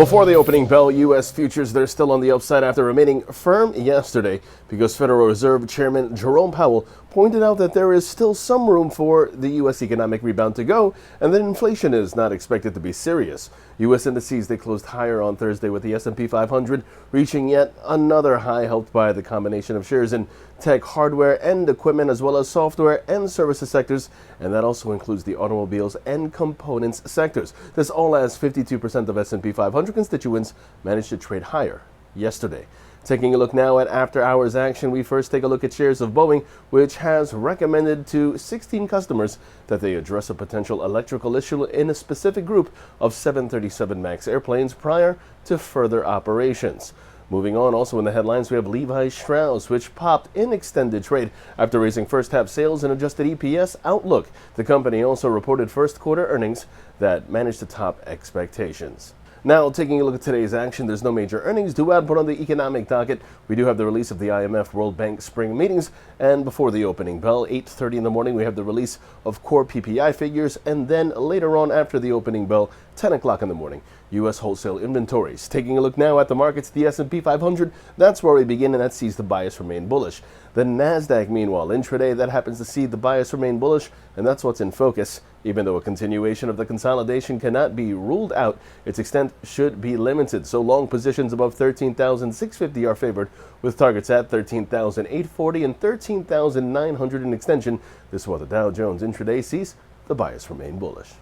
Before the opening bell, U.S. futures, they're still on the upside after remaining firm yesterday because Federal Reserve Chairman Jerome Powell pointed out that there is still some room for the U.S. economic rebound to go and that inflation is not expected to be serious. U.S. indices, they closed higher on Thursday with the S&P 500 reaching yet another high helped by the combination of shares in tech, hardware, and equipment as well as software and services sectors, and that also includes the automobiles and components sectors. This all as 52% of S&P 500 constituents managed to trade higher yesterday. Taking a look now at after-hours action, we first take a look at shares of Boeing, which has recommended to 16 customers that they address a potential electrical issue in a specific group of 737 MAX airplanes prior to further operations. Moving on, also in the headlines, we have Levi Strauss, which popped in extended trade after raising first-half sales and adjusted EPS outlook. The company also reported first-quarter earnings that managed to top expectations. Now, taking a look at today's action, there's no major earnings due out, but on the economic docket, we do have the release of the IMF World Bank spring meetings, and before the opening bell, 8:30 in the morning, we have the release of core PPI figures, and then later on after the opening bell, 10 o'clock in the morning, U.S. wholesale inventories. Taking a look now at the markets, the S&P 500, that's where we begin, and that sees the bias remain bullish. The NASDAQ, meanwhile, intraday, that happens to see the bias remain bullish, and that's what's in focus. Even though a continuation of the consolidation cannot be ruled out, its extent should be limited. So long positions above 13,650 are favored, with targets at 13,840 and 13,900 in extension. This is what the Dow Jones intraday sees the bias remain bullish.